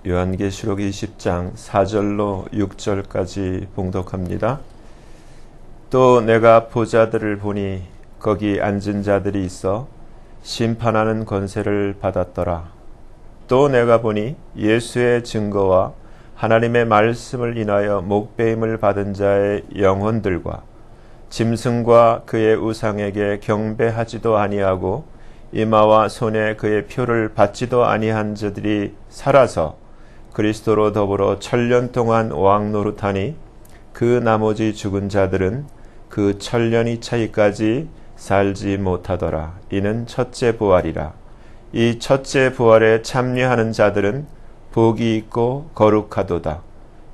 요한계시록 20장 4절로 6절까지 봉독합니다. 또 내가 보좌들을 보니 거기 앉은 자들이 있어 심판하는 권세를 받았더라. 또 내가 보니 예수의 증거와 하나님의 말씀을 인하여 목배임을 받은 자의 영혼들과 짐승과 그의 우상에게 경배하지도 아니하고 이마와 손에 그의 표를 받지도 아니한 자들이 살아서 그리스도로 더불어 1000년 동안 왕노릇하니 그 나머지 죽은 자들은 그 1000년이 차이까지 살지 못하더라. 이는 첫째 부활이라. 이 첫째 부활에 참여하는 자들은 복이 있고 거룩하도다.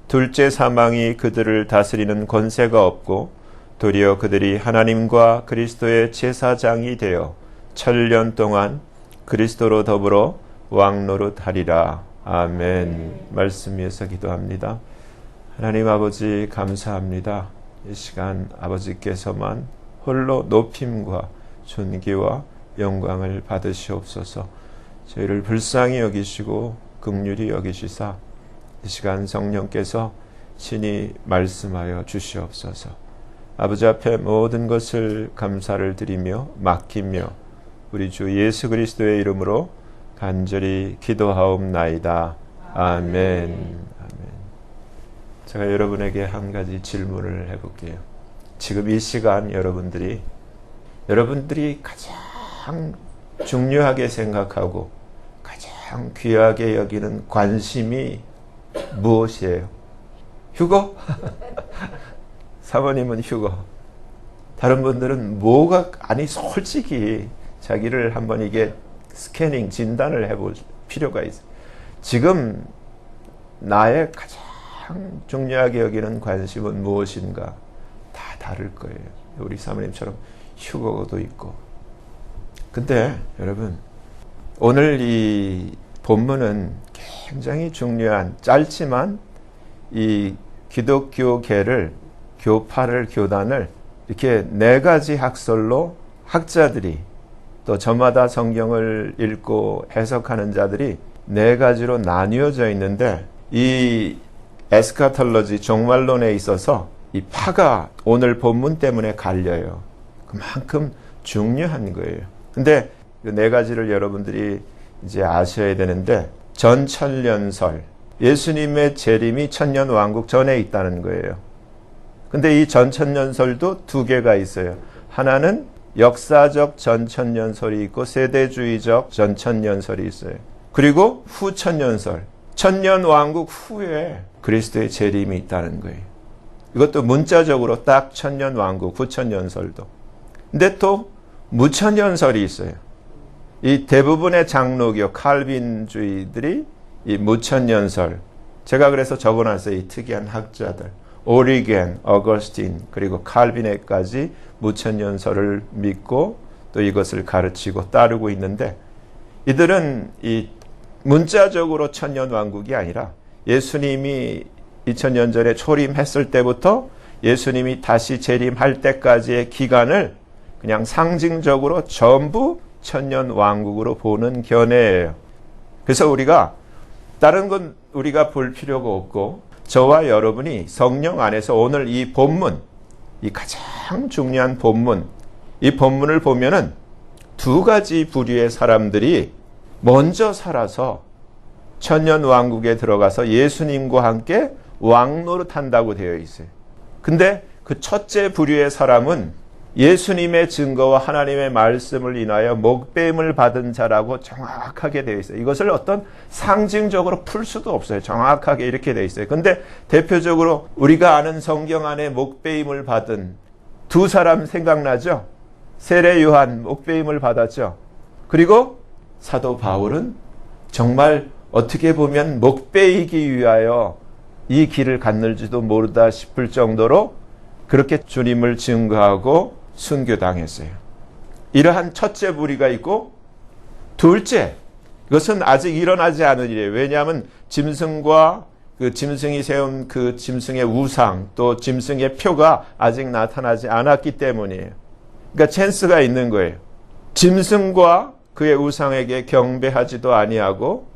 둘째 사망이 그들을 다스리는 권세가 없고 도리어 그들이 하나님과 그리스도의 제사장이 되어 1000년 동안 그리스도로 더불어 왕노릇하리라. 아멘. 말씀 위해서 기도합니다. 하나님 아버지 감사합니다. 이 시간 아버지께서만 홀로 높임과 존귀와 영광을 받으시옵소서. 저희를 불쌍히 여기시고 긍휼히 여기시사 이 시간 성령께서 친히 말씀하여 주시옵소서. 아버지 앞에 모든 것을 감사를 드리며 맡기며 우리 주 예수 그리스도의 이름으로 간절히 기도하옵나이다. 아멘. 아멘. 제가 여러분에게 한 가지 질문을 해볼게요. 지금 이 시간 여러분들이 가장 중요하게 생각하고 가장 귀하게 여기는 관심이 무엇이에요? 휴거? 사모님은 휴거. 다른 분들은 뭐가, 아니 솔직히 자기를 한번 이게 스캐닝, 진단을 해볼 필요가 있어요. 지금 나의 가장 중요하게 여기는 관심은 무엇인가? 다 다를 거예요. 우리 사모님처럼 휴거도 있고. 근데 여러분, 오늘 이 본문은 굉장히 중요한, 짧지만 이 기독교계를, 교파를, 교단을 이렇게 4가지 학설로 학자들이 또 저마다 성경을 읽고 해석하는 자들이 4가지로 나뉘어져 있는데, 이 에스카톨로지, 종말론에 있어서 이 파가 오늘 본문 때문에 갈려요. 그만큼 중요한 거예요. 근데 그 4가지를 여러분들이 이제 아셔야 되는데, 전천년설, 예수님의 재림이 천년 왕국 전에 있다는 거예요. 근데 이 전천년설도 2개가 있어요. 하나는 역사적 전천년설이 있고 세대주의적 전천년설이 있어요. 그리고 후천년설, 천년 왕국 후에 그리스도의 재림이 있다는 거예요. 이것도 문자적으로 딱 천년 왕국, 후천년설도. 근데 또 무천년설이 있어요. 이 대부분의 장로교 칼빈주의들이 이 무천년설, 제가 그래서 적어놨어요. 이 특이한 학자들, 오리겐, 어거스틴, 그리고 칼빈에까지 무천년설을 믿고 또 이것을 가르치고 따르고 있는데, 이들은 이 문자적으로 천년왕국이 아니라 예수님이 2000년 전에 초림했을 때부터 예수님이 다시 재림할 때까지의 기간을 그냥 상징적으로 전부 천년왕국으로 보는 견해예요. 그래서 우리가 다른 건 우리가 볼 필요가 없고, 저와 여러분이 성령 안에서 오늘 이 본문, 이 가장 중요한 본문, 이 본문을 보면은 2가지 부류의 사람들이 먼저 살아서 천년왕국에 들어가서 예수님과 함께 왕노릇한다고 되어 있어요. 근데 그 첫째 부류의 사람은 예수님의 증거와 하나님의 말씀을 인하여 목배임을 받은 자라고 정확하게 되어 있어요. 이것을 어떤 상징적으로 풀 수도 없어요. 정확하게 이렇게 되어 있어요. 근데 대표적으로 우리가 아는 성경 안에 목배임을 받은 2 사람 생각나죠? 세례 요한 목배임을 받았죠. 그리고 사도 바울은 정말 어떻게 보면 목배이기 위하여 이 길을 갔는지도 모르다 싶을 정도로 그렇게 주님을 증거하고 순교당했어요. 이러한 첫째 부류가 있고, 둘째, 이것은 아직 일어나지 않은 일이에요. 왜냐하면 짐승과 그 짐승이 세운 그 짐승의 우상, 또 짐승의 표가 아직 나타나지 않았기 때문이에요. 그러니까 찬스가 있는 거예요. 짐승과 그의 우상에게 경배하지도 아니하고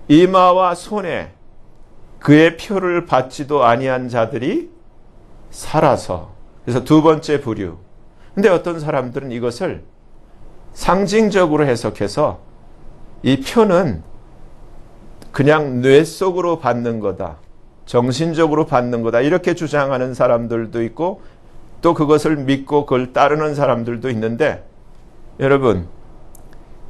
이마와 손에 그의 표를 받지도 아니한 자들이 살아서. 그래서 두 번째 부류. 근데 어떤 사람들은 이것을 상징적으로 해석해서 이 표는 그냥 뇌 속으로 받는 거다, 정신적으로 받는 거다, 이렇게 주장하는 사람들도 있고, 또 그것을 믿고 그걸 따르는 사람들도 있는데, 여러분,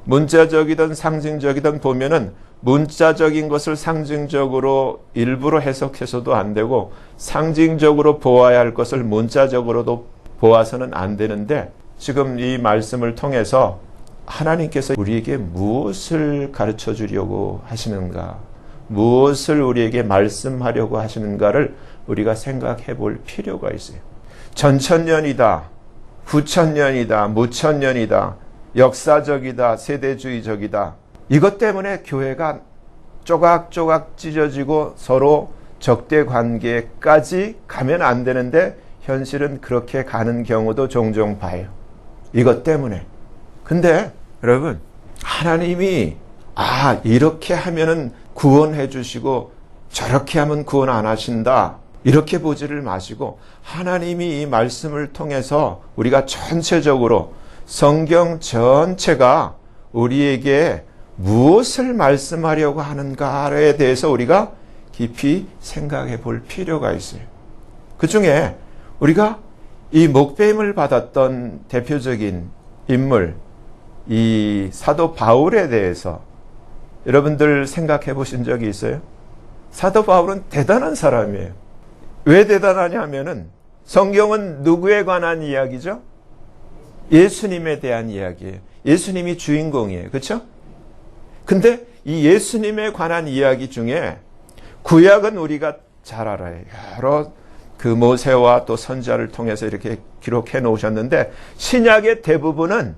문자적이든 상징적이든 보면은 문자적인 것을 상징적으로 일부러 해석해서도 안 되고, 상징적으로 보아야 할 것을 문자적으로도 보아서는 안 되는데, 지금 이 말씀을 통해서 하나님께서 우리에게 무엇을 가르쳐 주려고 하시는가, 무엇을 우리에게 말씀하려고 하시는가를 우리가 생각해 볼 필요가 있어요. 전천년이다, 후천년이다, 무천년이다, 역사적이다, 세대주의적이다, 이것 때문에 교회가 조각조각 찢어지고 서로 적대 관계까지 가면 안 되는데, 현실은 그렇게 가는 경우도 종종 봐요. 이것 때문에. 근데 여러분, 하나님이 이렇게 하면은 구원해 주시고 저렇게 하면 구원 안 하신다, 이렇게 보지를 마시고, 하나님이 이 말씀을 통해서 우리가 전체적으로 성경 전체가 우리에게 무엇을 말씀하려고 하는가에 대해서 우리가 깊이 생각해 볼 필요가 있어요. 그 중에 우리가 이 목배임을 받았던 대표적인 인물, 이 사도 바울에 대해서 여러분들 생각해 보신 적이 있어요? 사도 바울은 대단한 사람이에요. 왜 대단하냐 하면은, 성경은 누구에 관한 이야기죠? 예수님에 대한 이야기예요. 예수님이 주인공이에요. 그렇죠? 근데 이 예수님에 관한 이야기 중에 구약은 우리가 잘 알아요. 여러 그 모세와 또 선지자를 통해서 이렇게 기록해 놓으셨는데, 신약의 대부분은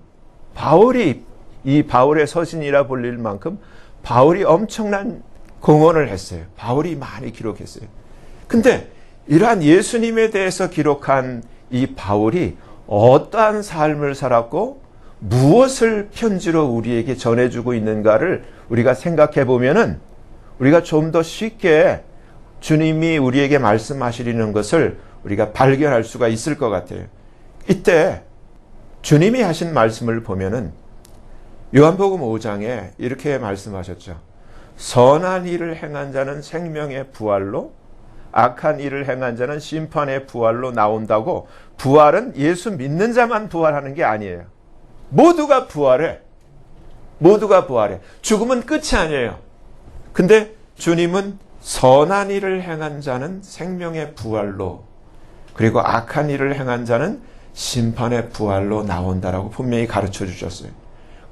바울이, 이 바울의 서신이라 불릴 만큼 바울이 엄청난 공헌을 했어요. 바울이 많이 기록했어요. 근데 이러한 예수님에 대해서 기록한 이 바울이 어떠한 삶을 살았고 무엇을 편지로 우리에게 전해주고 있는가를 우리가 생각해 보면은, 우리가 좀 더 쉽게 주님이 우리에게 말씀하시려는 것을 우리가 발견할 수가 있을 것 같아요. 이때 주님이 하신 말씀을 보면은 요한복음 5장에 이렇게 말씀하셨죠. 선한 일을 행한 자는 생명의 부활로, 악한 일을 행한 자는 심판의 부활로 나온다고. 부활은 예수 믿는 자만 부활하는 게 아니에요. 모두가 부활해. 모두가 부활해. 죽음은 끝이 아니에요. 근데 주님은 선한 일을 행한 자는 생명의 부활로, 그리고 악한 일을 행한 자는 심판의 부활로 나온다라고 분명히 가르쳐 주셨어요.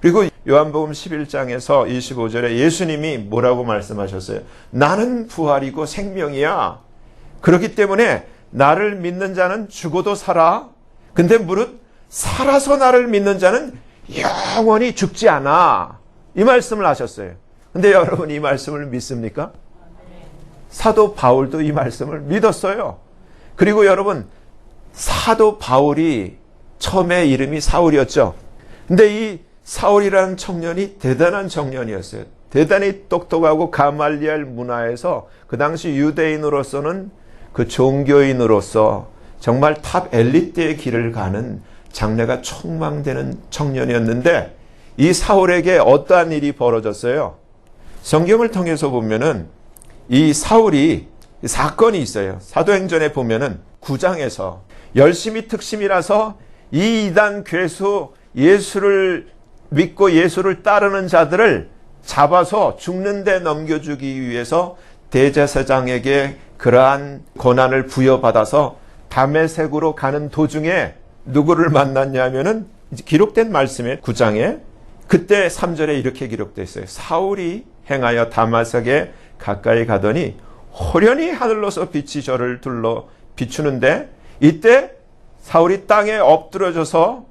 그리고 요한복음 11장에서 25절에 예수님이 뭐라고 말씀하셨어요? 나는 부활이고 생명이야. 그렇기 때문에 나를 믿는 자는 죽어도 살아. 근데 무릇 살아서 나를 믿는 자는 영원히 죽지 않아. 이 말씀을 하셨어요. 근데 여러분, 이 말씀을 믿습니까? 사도 바울도 이 말씀을 믿었어요. 그리고 여러분, 사도 바울이 처음에 이름이 사울이었죠. 근데 이 사울이라는 청년이 대단한 청년이었어요. 대단히 똑똑하고 가말리엘 문화에서 그 당시 유대인으로서는, 그 종교인으로서 정말 탑 엘리트의 길을 가는 장래가 촉망되는 청년이었는데, 이 사울에게 어떠한 일이 벌어졌어요? 성경을 통해서 보면은 이 사울이 사건이 있어요. 사도행전에 보면은 9장에서 열심히 특심이라서 이 이단 괴수, 예수를 믿고 예수를 따르는 자들을 잡아서 죽는 데 넘겨주기 위해서 대제사장에게 그러한 권한을 부여받아서 다메섹으로 가는 도중에 누구를 만났냐면은 기록된 말씀에 9장에 그때 3절에 이렇게 기록되어 있어요. 사울이 행하여 다메섹에 가까이 가더니 호련히 하늘로서 빛이 저를 둘러 비추는데, 이때 사울이 땅에 엎드려져서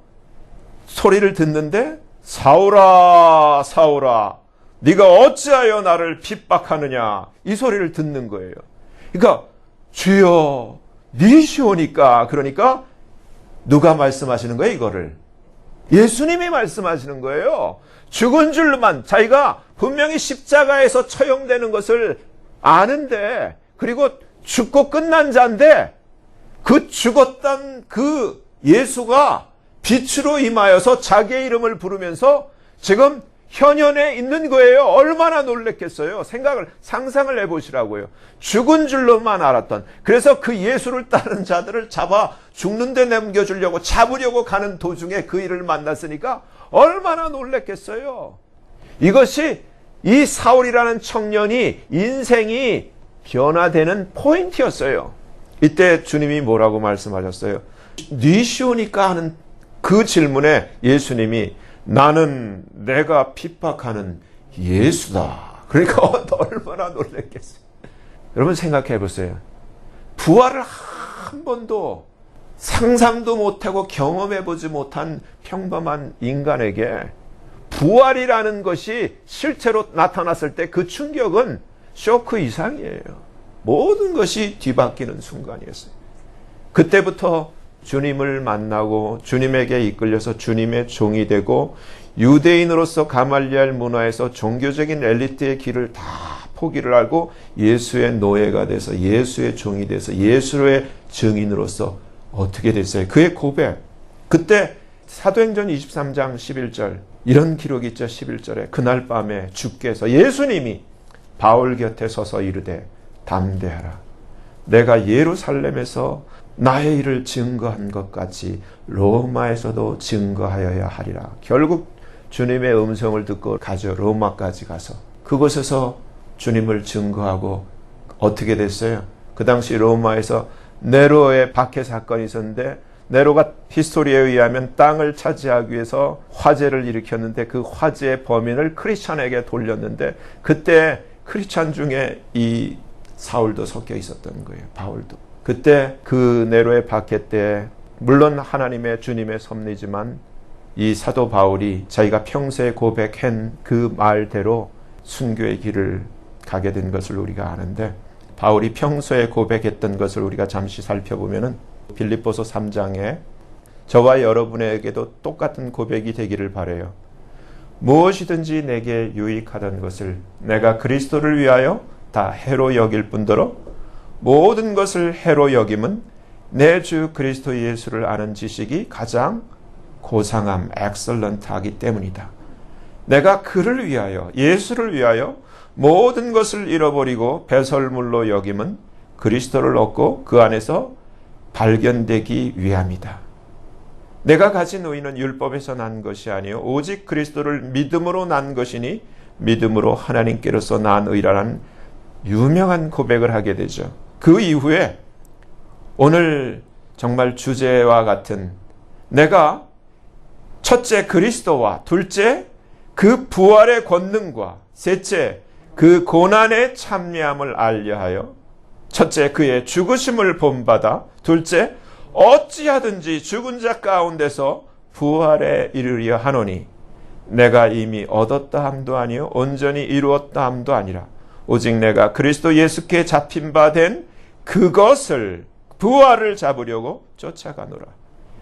소리를 듣는데, 사울아 사울아 네가 어찌하여 나를 핍박하느냐, 이 소리를 듣는 거예요. 그러니까 주여 니시오니까, 그러니까 누가 말씀하시는 거예요? 이거를 예수님이 말씀하시는 거예요. 죽은 줄만, 자기가 분명히 십자가에서 처형되는 것을 아는데, 그리고 죽고 끝난 자인데, 그 죽었던 그 예수가 빛으로 임하여서 자기의 이름을 부르면서 지금 현현에 있는 거예요. 얼마나 놀랬겠어요. 상상을 해보시라고요. 죽은 줄로만 알았던, 그래서 그 예수를 따른 자들을 잡아 죽는 데 넘겨주려고 잡으려고 가는 도중에 그 일을 만났으니까 얼마나 놀랬겠어요. 이것이 이 사울이라는 청년이 인생이 변화되는 포인트였어요. 이때 주님이 뭐라고 말씀하셨어요? 네 쉬우니까 하는 그 질문에 예수님이 나는 내가 핍박하는 예수다. 그러니까 얼마나 놀랬겠어요. 여러분 생각해 보세요. 부활을 한 번도 상상도 못하고 경험해 보지 못한 평범한 인간에게 부활이라는 것이 실제로 나타났을 때 그 충격은 쇼크 이상이에요. 모든 것이 뒤바뀌는 순간이었어요. 그때부터 주님을 만나고 주님에게 이끌려서 주님의 종이 되고 유대인으로서 가말리엘 문화에서 종교적인 엘리트의 길을 다 포기를 하고 예수의 노예가 돼서 예수의 종이 돼서 예수의 증인으로서 어떻게 됐어요? 그의 고백. 그때 사도행전 23장 11절 이런 기록이 있죠. 11절에 그날 밤에 주께서 예수님이 바울 곁에 서서 이르되 담대하라. 내가 예루살렘에서 나의 일을 증거한 것 같이 로마에서도 증거하여야 하리라. 결국 주님의 음성을 듣고 가죠. 로마까지 가서 그곳에서 주님을 증거하고 어떻게 됐어요? 그 당시 로마에서 네로의 박해 사건이 있었는데 네로가 히스토리에 의하면 땅을 차지하기 위해서 화재를 일으켰는데 그 화재의 범인을 크리스찬에게 돌렸는데 그때 크리스찬 중에 이 사울도 섞여 있었던 거예요. 바울도. 그때 그 네로의 박해 때 물론 하나님의 주님의 섭리지만 이 사도 바울이 자기가 평소에 고백한 그 말대로 순교의 길을 가게 된 것을 우리가 아는데 바울이 평소에 고백했던 것을 우리가 잠시 살펴보면은 빌립보서 3장에 저와 여러분에게도 똑같은 고백이 되기를 바라요. 무엇이든지 내게 유익하던 것을 내가 그리스도를 위하여 다 해로 여길 뿐더러 모든 것을 해로 여김은 내 주 그리스도 예수를 아는 지식이 가장 고상함, 엑설런트하기 때문이다. 내가 그를 위하여, 예수를 위하여 모든 것을 잃어버리고 배설물로 여김은 그리스도를 얻고 그 안에서 발견되기 위함이다. 내가 가진 의는 율법에서 난 것이 아니요 오직 그리스도를 믿음으로 난 것이니 믿음으로 하나님께로서 난 의라는 유명한 고백을 하게 되죠. 그 이후에 오늘 정말 주제와 같은 내가 첫째 그리스도와 둘째 그 부활의 권능과 셋째 그 고난의 참여함을 알려하여 첫째 그의 죽으심을 본받아 둘째 어찌하든지 죽은 자 가운데서 부활에 이르려 하노니 내가 이미 얻었다 함도 아니요 온전히 이루었다 함도 아니라 오직 내가 그리스도 예수께 잡힌 바 된 그것을 부활을 잡으려고 쫓아가노라.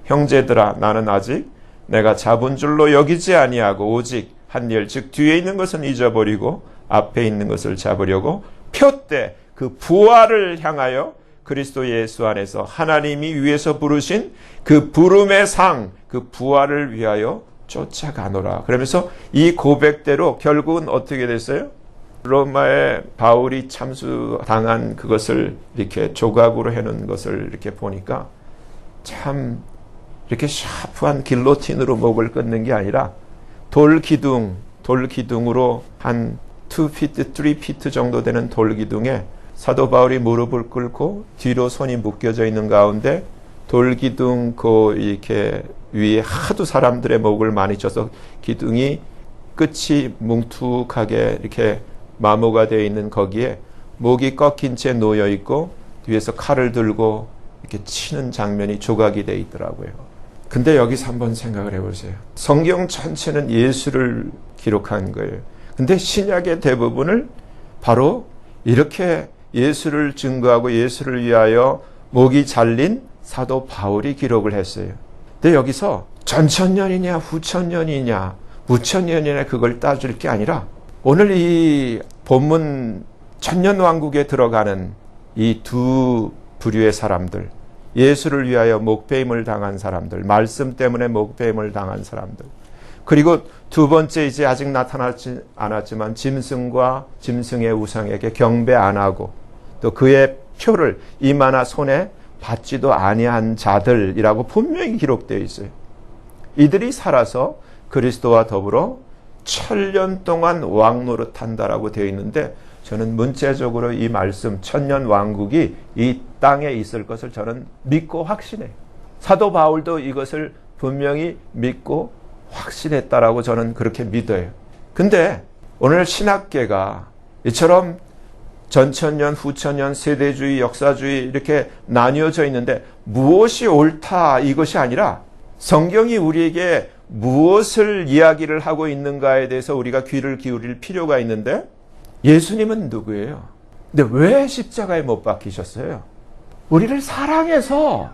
형제들아 나는 아직 내가 잡은 줄로 여기지 아니하고 오직 한 일 즉 뒤에 있는 것은 잊어버리고 앞에 있는 것을 잡으려고 표때 그 부활을 향하여 그리스도 예수 안에서 하나님이 위에서 부르신 그 부름의 상, 그 부활을 위하여 쫓아가노라. 그러면서 이 고백대로 결국은 어떻게 됐어요? 로마에 바울이 참수당한 그것을 이렇게 조각으로 해놓은 것을 이렇게 보니까 참 이렇게 샤프한 길로틴으로 목을 끊는 게 아니라 돌기둥으로 한 2피트, 3피트 정도 되는 돌기둥에 사도 바울이 무릎을 꿇고 뒤로 손이 묶여져 있는 가운데 돌기둥 이렇게 위에 하도 사람들의 목을 많이 쳐서 기둥이 끝이 뭉툭하게 이렇게 마모가 되어 있는 거기에 목이 꺾인 채 놓여 있고 뒤에서 칼을 들고 이렇게 치는 장면이 조각이 되어 있더라고요. 근데 여기서 한번 생각을 해보세요. 성경 전체는 예수를 기록한 거예요. 근데 신약의 대부분을 바로 이렇게 예수를 증거하고 예수를 위하여 목이 잘린 사도 바울이 기록을 했어요. 근데 여기서 전천년이냐 후천년이냐 무천년이냐 그걸 따질 게 아니라 오늘 이 본문 천년왕국에 들어가는 이 두 부류의 사람들, 예수를 위하여 목배임을 당한 사람들, 말씀 때문에 목배임을 당한 사람들, 그리고 두 번째 이제 아직 나타나지 않았지만 짐승과 짐승의 우상에게 경배 안 하고 또 그의 표를 이마나 손에 받지도 아니한 자들이라고 분명히 기록되어 있어요. 이들이 살아서 그리스도와 더불어 천년 동안 왕노릇한다라고 되어 있는데, 저는 문체적으로 이 말씀 천년 왕국이 이 땅에 있을 것을 저는 믿고 확신해요. 사도 바울도 이것을 분명히 믿고 확신했다라고 저는 그렇게 믿어요. 근데 오늘 신학계가 이처럼 전천년, 후천년, 세대주의, 역사주의 이렇게 나뉘어져 있는데 무엇이 옳다 이것이 아니라 성경이 우리에게 무엇을 이야기를 하고 있는가에 대해서 우리가 귀를 기울일 필요가 있는데, 예수님은 누구예요? 근데 왜 십자가에 못 박히셨어요? 우리를 사랑해서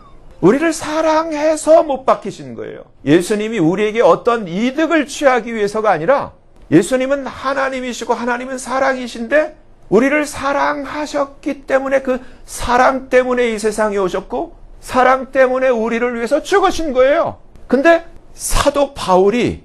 못 박히신 거예요. 예수님이 우리에게 어떤 이득을 취하기 위해서가 아니라, 예수님은 하나님이시고 하나님은 사랑이신데 우리를 사랑하셨기 때문에 그 사랑 때문에 이 세상에 오셨고 사랑 때문에 우리를 위해서 죽으신 거예요. 근데 사도 바울이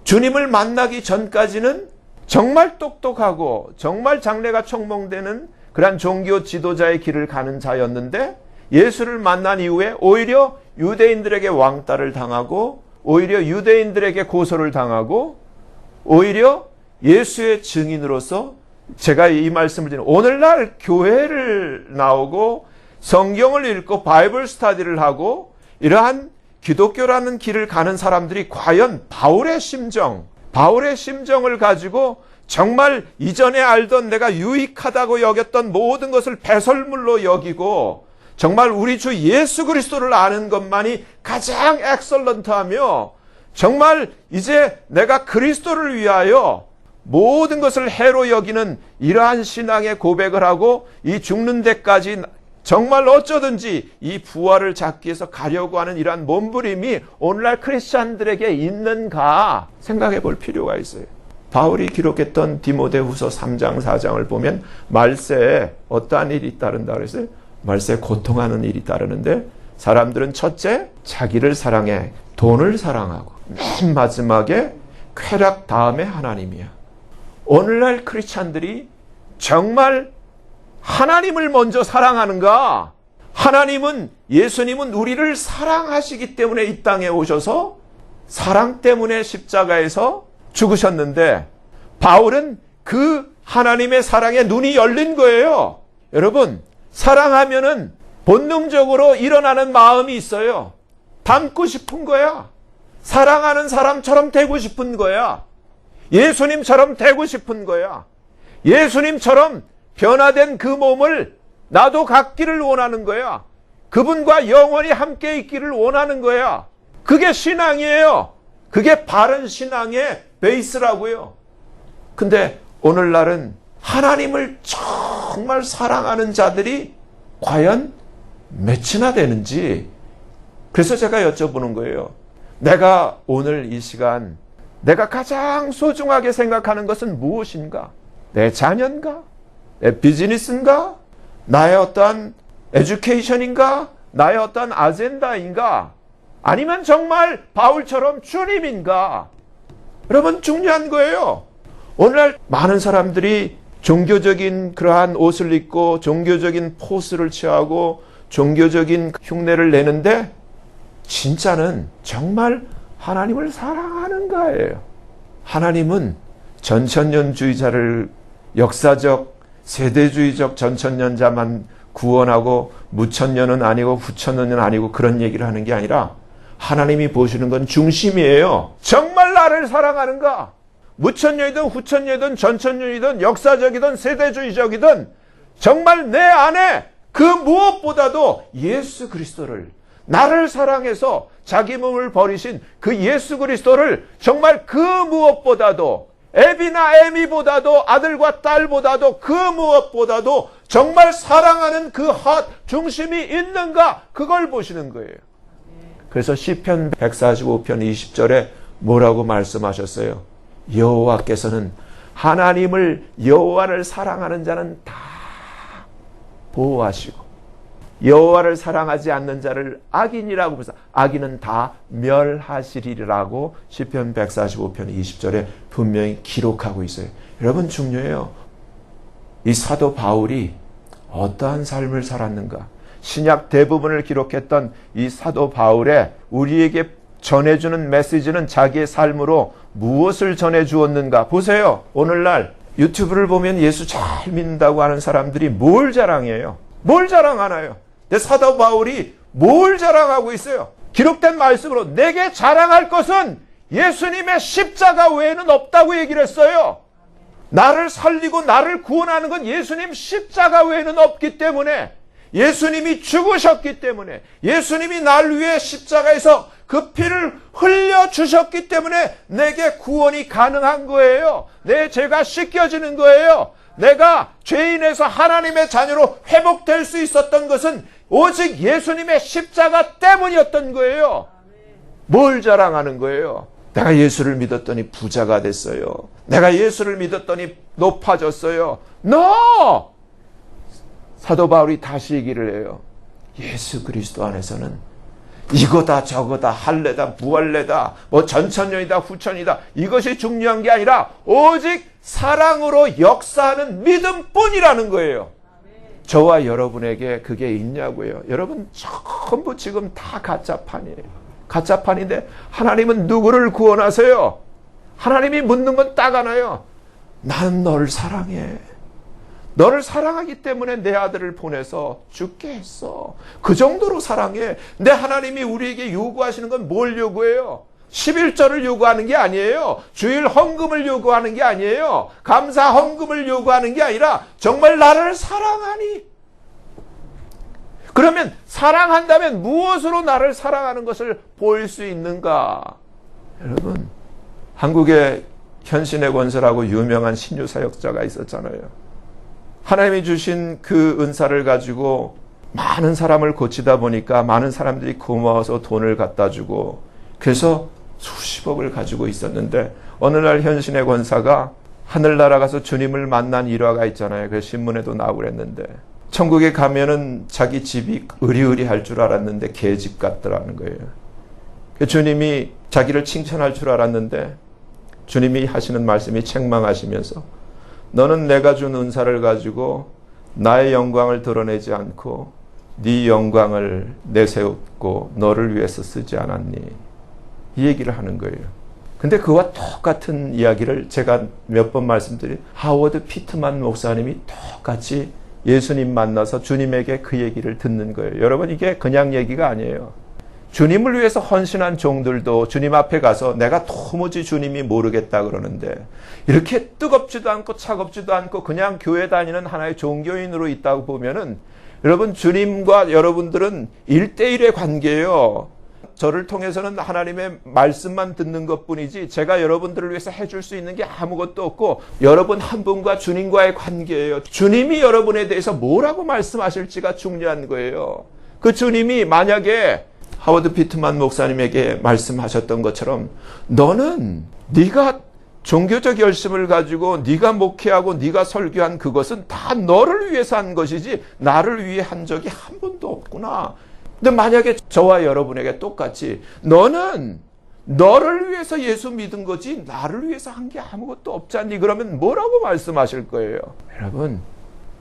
주님을 만나기 전까지는 정말 똑똑하고 정말 장래가 촉몽되는 그러한 종교 지도자의 길을 가는 자였는데, 예수를 만난 이후에 오히려 유대인들에게 왕따를 당하고 오히려 유대인들에게 고소를 당하고 오히려 예수의 증인으로서, 제가 이 말씀을 드리는 오늘날 교회를 나오고 성경을 읽고 바이블 스터디를 하고 이러한 기독교라는 길을 가는 사람들이 과연 바울의 심정을 가지고 정말 이전에 알던 내가 유익하다고 여겼던 모든 것을 배설물로 여기고 정말 우리 주 예수 그리스도를 아는 것만이 가장 엑설런트하며 정말 이제 내가 그리스도를 위하여 모든 것을 해로 여기는 이러한 신앙의 고백을 하고 이 죽는 데까지 정말 어쩌든지 이 부활을 잡기 위해서 가려고 하는 이러한 몸부림이 오늘날 크리스찬들에게 있는가 생각해 볼 필요가 있어요. 바울이 기록했던 디모데후서 3장 4장을 보면 말세에 어떠한 일이 따른다 그랬어요? 말세에 고통하는 일이 따르는데, 사람들은 첫째 자기를 사랑해 돈을 사랑하고 맨 마지막에 쾌락 다음에 하나님이야. 오늘날 크리스찬들이 정말 하나님을 먼저 사랑하는가? 하나님은, 예수님은 우리를 사랑하시기 때문에 이 땅에 오셔서 사랑 때문에 십자가에서 죽으셨는데, 바울은 그 하나님의 사랑에 눈이 열린 거예요. 여러분, 사랑하면은 본능적으로 일어나는 마음이 있어요. 닮고 싶은 거야. 사랑하는 사람처럼 되고 싶은 거야. 예수님처럼 되고 싶은 거야. 예수님처럼 변화된 그 몸을 나도 갖기를 원하는 거야. 그분과 영원히 함께 있기를 원하는 거야. 그게 신앙이에요. 그게 바른 신앙의 베이스라고요. 근데 오늘날은 하나님을 정말 사랑하는 자들이 과연 몇이나 되는지, 그래서 제가 여쭤보는 거예요. 내가 오늘 이 시간 내가 가장 소중하게 생각하는 것은 무엇인가? 내 자녀인가? 내 비즈니스인가? 나의 어떤 에듀케이션인가? 나의 어떤 아젠다인가? 아니면 정말 바울처럼 주님인가? 여러분, 중요한 거예요. 오늘날 많은 사람들이 종교적인 그러한 옷을 입고 종교적인 포스를 취하고 종교적인 흉내를 내는데, 진짜는 정말 하나님을 사랑하는가예요. 하나님은 전천년주의자를 역사적 세대주의적 전천년자만 구원하고 무천년은 아니고 후천년은 아니고 그런 얘기를 하는 게 아니라, 하나님이 보시는 건 중심이에요. 정말 나를 사랑하는가? 무천년이든 후천년이든 전천년이든 역사적이든 세대주의적이든 정말 내 안에 그 무엇보다도 예수 그리스도를, 나를 사랑해서 자기 몸을 버리신 그 예수 그리스도를 정말 그 무엇보다도, 애비나 애미보다도 아들과 딸보다도 그 무엇보다도 정말 사랑하는 그 핫 중심이 있는가, 그걸 보시는 거예요. 그래서 시편 145편 20절에 뭐라고 말씀하셨어요? 여호와께서는 하나님을 여호와를 사랑하는 자는 다 보호하시고 여호와를 사랑하지 않는 자를 악인이라고 부르사 악인은 다 멸하시리라고 시편 145편 20절에 분명히 기록하고 있어요. 여러분 중요해요. 이 사도 바울이 어떠한 삶을 살았는가? 신약 대부분을 기록했던 이 사도 바울의 우리에게 전해주는 메시지는 자기의 삶으로 무엇을 전해주었는가? 보세요. 오늘날 유튜브를 보면 예수 잘 믿는다고 하는 사람들이 뭘 자랑해요? 뭘 자랑하나요? 근데 사도 바울이 뭘 자랑하고 있어요? 기록된 말씀으로 내게 자랑할 것은 예수님의 십자가 외에는 없다고 얘기를 했어요. 나를 살리고 나를 구원하는 건 예수님 십자가 외에는 없기 때문에 예수님이 죽으셨기 때문에 예수님이 날 위해 십자가에서 그 피를 흘려주셨기 때문에 내게 구원이 가능한 거예요. 내 죄가 씻겨지는 거예요. 내가 죄인에서 하나님의 자녀로 회복될 수 있었던 것은 오직 예수님의 십자가 때문이었던 거예요. 뭘 자랑하는 거예요? 내가 예수를 믿었더니 부자가 됐어요. 내가 예수를 믿었더니 높아졌어요. No! 사도 바울이 다시 얘기를 해요. 예수 그리스도 안에서는 이거다 저거다 할례다 무할례다 뭐 전천년이다 후천이다 이것이 중요한 게 아니라 오직 사랑으로 역사하는 믿음뿐이라는 거예요. 저와 여러분에게 그게 있냐고요. 여러분 전부 지금 다 가짜판이에요. 가짜판인데 하나님은 누구를 구원하세요? 하나님이 묻는 건 딱 하나요. 난 너를 사랑해. 너를 사랑하기 때문에 내 아들을 보내서 죽게 했어. 그 정도로 사랑해. 근데 하나님이 우리에게 요구하시는 건 뭘 요구해요? 11절을 요구하는 게 아니에요. 주일 헌금을 요구하는 게 아니에요. 감사 헌금을 요구하는 게 아니라 정말 나를 사랑하니. 그러면 사랑한다면 무엇으로 나를 사랑하는 것을 보일 수 있는가? 여러분, 한국에 현신의 권세라고 유명한 신유사역자가 있었잖아요. 하나님이 주신 그 은사를 가지고 많은 사람을 고치다 보니까 많은 사람들이 고마워서 돈을 갖다 주고 그래서 수십억을 가지고 있었는데 어느 날 현신의 권사가 하늘나라 가서 주님을 만난 일화가 있잖아요. 그 신문에도 나오고 그랬는데 천국에 가면은 자기 집이 으리으리할 줄 알았는데 개집 같더라는 거예요. 주님이 자기를 칭찬할 줄 알았는데 주님이 하시는 말씀이 책망하시면서 너는 내가 준 은사를 가지고 나의 영광을 드러내지 않고 네 영광을 내세웠고 너를 위해서 쓰지 않았니? 이 얘기를 하는 거예요. 근데 그와 똑같은 이야기를 제가 몇 번 말씀드린 하워드 피트만 목사님이 똑같이 예수님 만나서 주님에게 그 얘기를 듣는 거예요. 여러분 이게 그냥 얘기가 아니에요. 주님을 위해서 헌신한 종들도 주님 앞에 가서 내가 도무지 주님이 모르겠다 그러는데 이렇게 뜨겁지도 않고 차갑지도 않고 그냥 교회 다니는 하나의 종교인으로 있다고 보면은 여러분 주님과 여러분들은 1대1의 관계예요. 저를 통해서는 하나님의 말씀만 듣는 것뿐이지 제가 여러분들을 위해서 해줄 수 있는 게 아무것도 없고 여러분 한 분과 주님과의 관계예요. 주님이 여러분에 대해서 뭐라고 말씀하실지가 중요한 거예요. 그 주님이 만약에 하워드 피트만 목사님에게 말씀하셨던 것처럼 너는 네가 종교적 열심을 가지고 네가 목회하고 네가 설교한 그것은 다 너를 위해서 한 것이지 나를 위해 한 적이 한 번도 없구나. 근데 만약에 저와 여러분에게 똑같이 너는 너를 위해서 예수 믿은 거지 나를 위해서 한 게 아무것도 없지 않니? 그러면 뭐라고 말씀하실 거예요? 여러분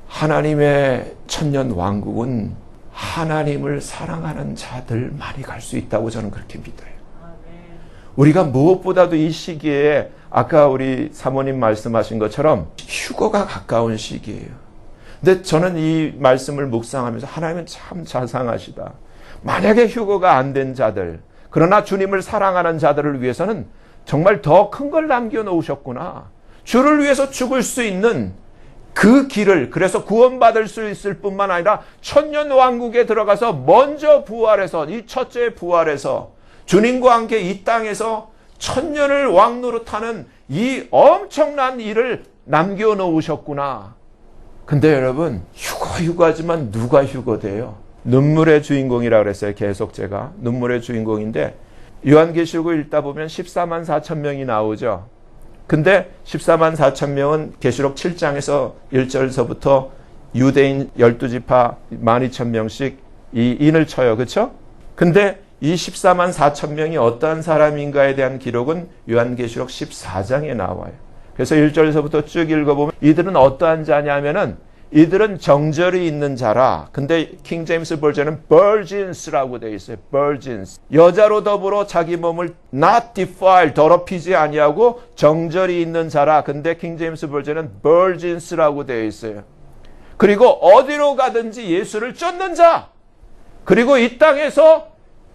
하나님의 천년 왕국은 하나님을 사랑하는 자들만이 갈 수 있다고 저는 그렇게 믿어요. 우리가 무엇보다도 이 시기에 아까 우리 사모님 말씀하신 것처럼 휴거가 가까운 시기예요. 근데 저는 이 말씀을 묵상하면서 하나님은 참 자상하시다. 만약에 휴거가 안 된 자들, 그러나 주님을 사랑하는 자들을 위해서는 정말 더 큰 걸 남겨놓으셨구나. 주를 위해서 죽을 수 있는 그 길을 그래서 구원받을 수 있을 뿐만 아니라 천년왕국에 들어가서 먼저 부활해서 이 첫째 부활해서 주님과 함께 이 땅에서 천년을 왕노릇하는 이 엄청난 일을 남겨놓으셨구나. 근데 여러분 휴거하지만 누가 휴거돼요? 눈물의 주인공이라고 그랬어요. 계속 제가 눈물의 주인공인데 요한계시록을 읽다 보면 14만 4천 명이 나오죠. 근데 14만 4천 명은 계시록 7장에서 1절서부터 유대인 12지파 12,000명씩 이 인을 쳐요. 그렇죠? 근데 이 14만 4천 명이 어떠한 사람인가에 대한 기록은 요한계시록 14장에 나와요. 그래서 1절에서부터 쭉 읽어보면 이들은 어떠한 자냐면은 이들은 정절이 있는 자라. 근데 킹 제임스 버전은 virgins라고 되어 있어요. virgins. 여자로 더불어 자기 몸을 not defile, 더럽히지 아니하고 정절이 있는 자라. 근데 킹 제임스 버전은 virgins라고 되어 있어요. 그리고 어디로 가든지 예수를 쫓는 자. 그리고 이 땅에서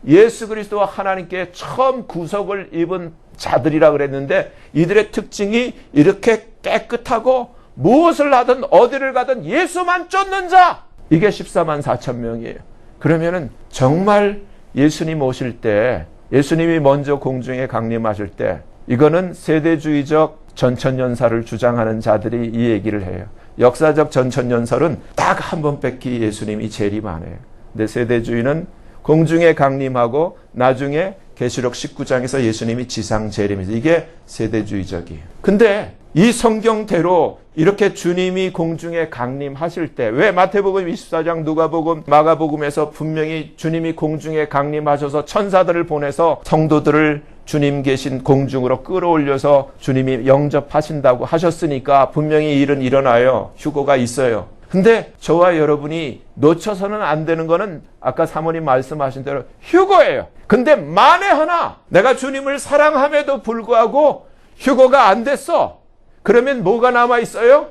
예수 그리스도와 하나님께 처음 구속을 입은 자들이라 그랬는데 이들의 특징이 이렇게 깨끗하고 무엇을 하든 어디를 가든 예수만 쫓는 자. 이게 14만 4천 명이에요. 그러면은 정말 예수님 오실 때, 예수님이 먼저 공중에 강림하실 때 이거는 세대주의적 전천연사를 주장하는 자들이 이 얘기를 해요. 역사적 전천연설은 딱 한 번 뺏기 예수님이 재림 안 해요. 근데 세대주의는 공중에 강림하고 나중에 계시록 19장에서 예수님이 지상 재림해서 이게 세대주의적이에요. 근데 이 성경대로 이렇게 주님이 공중에 강림하실 때 왜 마태복음 24장 누가복음 마가복음에서 분명히 주님이 공중에 강림하셔서 천사들을 보내서 성도들을 주님 계신 공중으로 끌어올려서 주님이 영접하신다고 하셨으니까 분명히 이 일은 일어나요. 휴거가 있어요. 근데 저와 여러분이 놓쳐서는 안 되는 거는 아까 사모님 말씀하신 대로 휴거예요. 근데 만에 하나 내가 주님을 사랑함에도 불구하고 휴거가 안 됐어. 그러면 뭐가 남아있어요?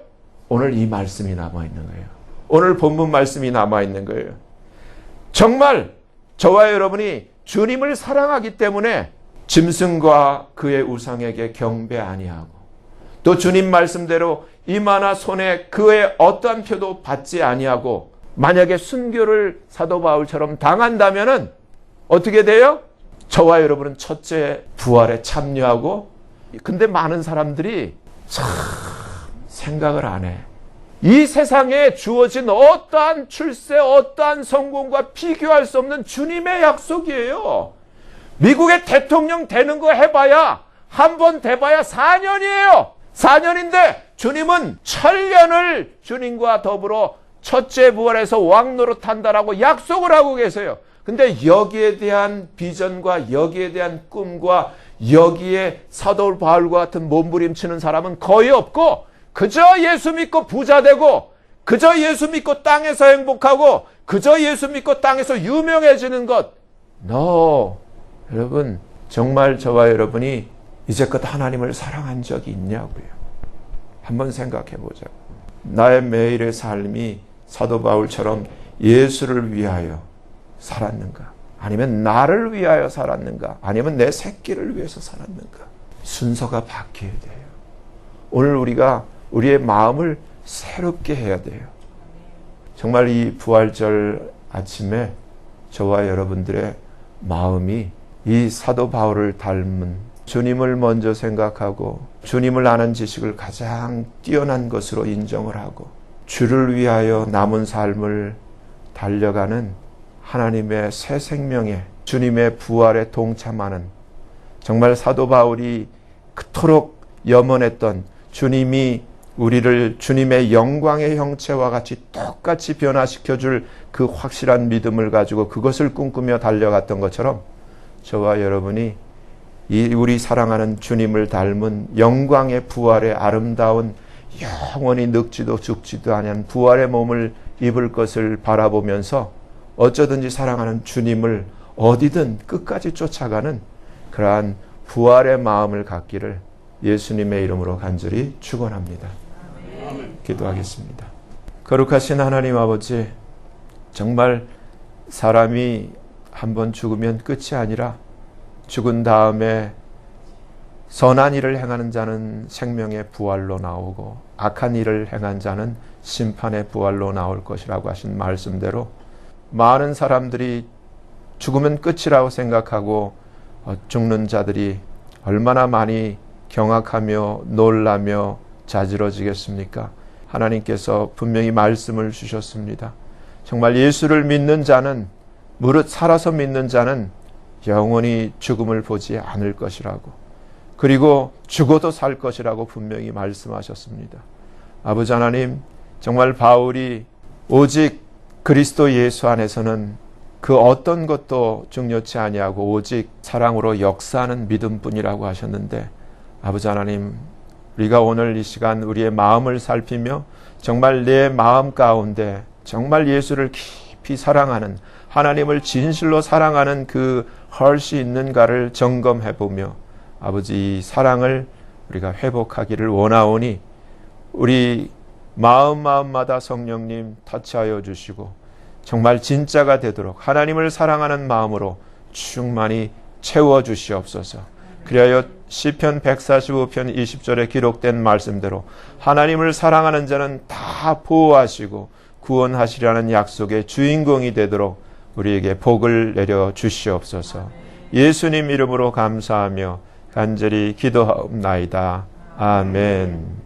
오늘 이 말씀이 남아있는 거예요. 오늘 본문 말씀이 남아있는 거예요. 정말 저와 여러분이 주님을 사랑하기 때문에 짐승과 그의 우상에게 경배 아니하고 또 주님 말씀대로 이마나 손에 그의 어떠한 표도 받지 아니하고 만약에 순교를 사도 바울처럼 당한다면은 어떻게 돼요? 저와 여러분은 첫째 부활에 참여하고 근데 많은 사람들이 참 생각을 안 해. 이 세상에 주어진 어떠한 출세, 어떠한 성공과 비교할 수 없는 주님의 약속이에요. 미국의 대통령 되는 거 해봐야 한 번 돼봐야 4년이에요. 4년인데 주님은 천년을 주님과 더불어 첫째 부활에서 왕노릇한다라고 약속을 하고 계세요. 근데 여기에 대한 비전과 여기에 대한 꿈과 여기에 사도 바울과 같은 몸부림치는 사람은 거의 없고 그저 예수 믿고 부자 되고 그저 예수 믿고 땅에서 행복하고 그저 예수 믿고 땅에서 유명해지는 것. No. 여러분 정말 저와 여러분이 이제껏 하나님을 사랑한 적이 있냐고요. 한번 생각해 보자고. 나의 매일의 삶이 사도 바울처럼 예수를 위하여 살았는가? 아니면 나를 위하여 살았는가? 아니면 내 새끼를 위해서 살았는가? 순서가 바뀌어야 돼요. 오늘 우리가 우리의 마음을 새롭게 해야 돼요. 정말 이 부활절 아침에 저와 여러분들의 마음이 이 사도 바울을 닮은 주님을 먼저 생각하고 주님을 아는 지식을 가장 뛰어난 것으로 인정을 하고 주를 위하여 남은 삶을 달려가는 하나님의 새 생명에 주님의 부활에 동참하는 정말 사도 바울이 그토록 염원했던 주님이 우리를 주님의 영광의 형체와 같이 똑같이 변화시켜줄 그 확실한 믿음을 가지고 그것을 꿈꾸며 달려갔던 것처럼 저와 여러분이 이 우리 사랑하는 주님을 닮은 영광의 부활의 아름다운 영원히 늙지도 죽지도 아니한 부활의 몸을 입을 것을 바라보면서 어쩌든지 사랑하는 주님을 어디든 끝까지 쫓아가는 그러한 부활의 마음을 갖기를 예수님의 이름으로 간절히 축원합니다. 기도하겠습니다. 거룩하신 하나님 아버지, 정말 사람이 한번 죽으면 끝이 아니라 죽은 다음에 선한 일을 행하는 자는 생명의 부활로 나오고 악한 일을 행한 자는 심판의 부활로 나올 것이라고 하신 말씀대로 많은 사람들이 죽으면 끝이라고 생각하고 죽는 자들이 얼마나 많이 경악하며 놀라며 자지러지겠습니까? 하나님께서 분명히 말씀을 주셨습니다. 정말 예수를 믿는 자는 무릇 살아서 믿는 자는 영원히 죽음을 보지 않을 것이라고. 그리고 죽어도 살 것이라고 분명히 말씀하셨습니다. 아버지 하나님, 정말 바울이 오직 그리스도 예수 안에서는 그 어떤 것도 중요치 아니하고 오직 사랑으로 역사하는 믿음뿐이라고 하셨는데, 아버지 하나님, 우리가 오늘 이 시간 우리의 마음을 살피며 정말 내 마음 가운데 정말 예수를 깊이 사랑하는, 하나님을 진실로 사랑하는 그 헐시 있는가를 점검해보며 아버지, 이 사랑을 우리가 회복하기를 원하오니 우리 마음마다 성령님 터치하여 주시고 정말 진짜가 되도록 하나님을 사랑하는 마음으로 충만히 채워주시옵소서. 그리하여 시편 145편 20절에 기록된 말씀대로 하나님을 사랑하는 자는 다 보호하시고 구원하시라는 약속의 주인공이 되도록 우리에게 복을 내려 주시옵소서. 예수님 이름으로 감사하며 간절히 기도하옵나이다. 아멘.